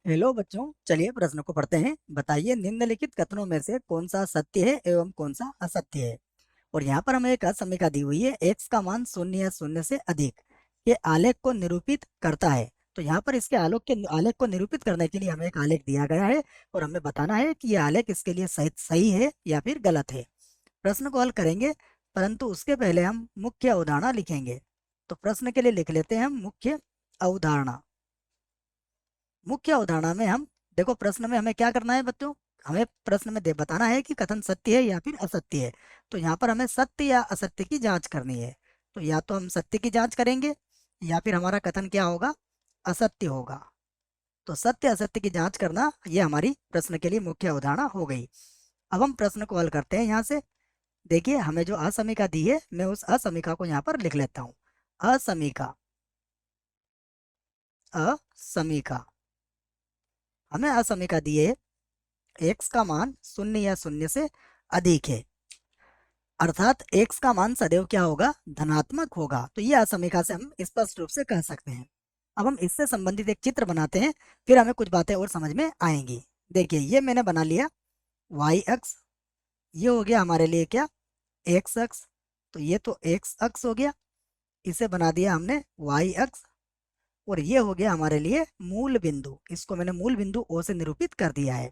Hello बच्चों, चलिए प्रश्न को पढ़ते हैं। बताइए निम्नलिखित कथनों में से कौन सा सत्य है एवं कौन सा असत्य है। और यहाँ पर हमें एक असमीका दी हुई है, x का मान शून्य या शून्य से अधिक। ये आलेख को निरूपित करता है। तो यहाँ पर इसके आलेख को निरूपित करने के लिए हमें एक आलेख दिया गया है और हमें बताना है कि ये आलेख इसके लिए सही सही है या फिर गलत है। प्रश्न को हल करेंगे, परंतु उसके पहले हम मुख्य अवधारणा लिखेंगे। तो प्रश्न के लिए लिख लेते हैं हम मुख्य अवधारणा। मुख्य अवधारणा में हम देखो, प्रश्न में हमें क्या करना है बच्चों, हमें प्रश्न में दे बताना है कि कथन सत्य है या फिर असत्य है। तो यहाँ पर हमें सत्य या असत्य की जांच करनी है। तो या तो हम सत्य की जांच करेंगे या फिर हमारा कथन क्या होगा, असत्य होगा। तो सत्य असत्य की जांच करना ये हमारी प्रश्न के लिए मुख्य अवधारणा हो गई। अब हम प्रश्न को हल करते हैं। यहाँ से देखिए, हमें जो असमीका दी है मैं उस असमीका को यहाँ पर लिख लेता हूँ। असमीका, असमीका, हमें असमीका दी है x का मान शून्य या शून्य से अधिक है, अर्थात x का मान सदैव क्या होगा, धनात्मक होगा। तो ये असमीका से हम स्पष्ट रूप से कह सकते हैं। अब हम इससे संबंधित एक चित्र बनाते हैं, फिर हमें कुछ बातें और समझ में आएंगी। देखिए, ये मैंने बना लिया y अक्ष, ये हो गया हमारे लिए क्या, x अक्ष। तो ये तो x अक्ष हो गया, इसे बना दिया हमने y अक्ष। और ये हो गया हमारे लिए मूल बिंदु, इसको मैंने मूल बिंदु O से निरूपित कर दिया है।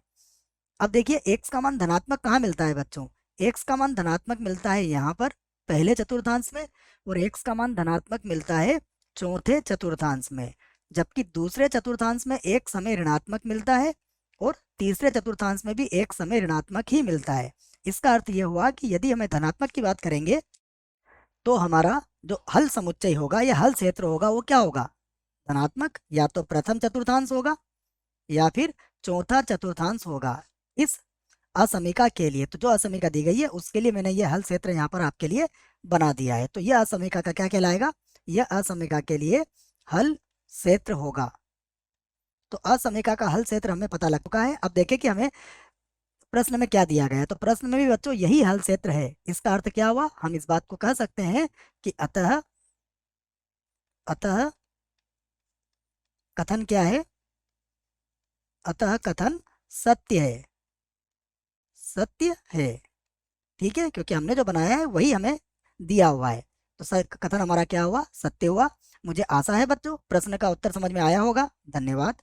अब देखिए, x का मान धनात्मक कहाँ मिलता है बच्चों, x का मान धनात्मक मिलता है यहाँ पर पहले चतुर्थांश में, और x का मान धनात्मक मिलता है चौथे चतुर्थांश में। जबकि दूसरे चतुर्थांश में x हमें ऋणात्मक मिलता है और तीसरे चतुर्थांश में भी x हमें ऋणात्मक ही मिलता है। इसका अर्थ यह हुआ कि यदि हमें धनात्मक की बात करेंगे तो हमारा जो हल समुच्चय होगा या हल क्षेत्र होगा वो क्या होगा, धनात्मक। या तो प्रथम चतुर्थांश होगा या फिर चौथा चतुर्थांश होगा इस असमीका के लिए। तो जो असमीका दी गई है उसके लिए मैंने ये हल क्षेत्र यहाँ पर आपके लिए बना दिया है। तो यह असमीका का क्या कहलाएगा, यह असमीका के लिए हल क्षेत्र होगा। तो असमीका का हल क्षेत्र हमें पता लग चुका है। अब देखें कि हमें प्रश्न में क्या दिया गया है। तो प्रश्न में भी बच्चों यही हल क्षेत्र है। इसका अर्थ क्या हुआ, हम इस बात को कह सकते हैं कि अतः अतः कथन क्या है, अतः कथन सत्य है, सत्य है। ठीक है, क्योंकि हमने जो बनाया है वही हमें दिया हुआ है। तो कथन हमारा क्या हुआ, सत्य हुआ। मुझे आशा है बच्चों प्रश्न का उत्तर समझ में आया होगा। धन्यवाद।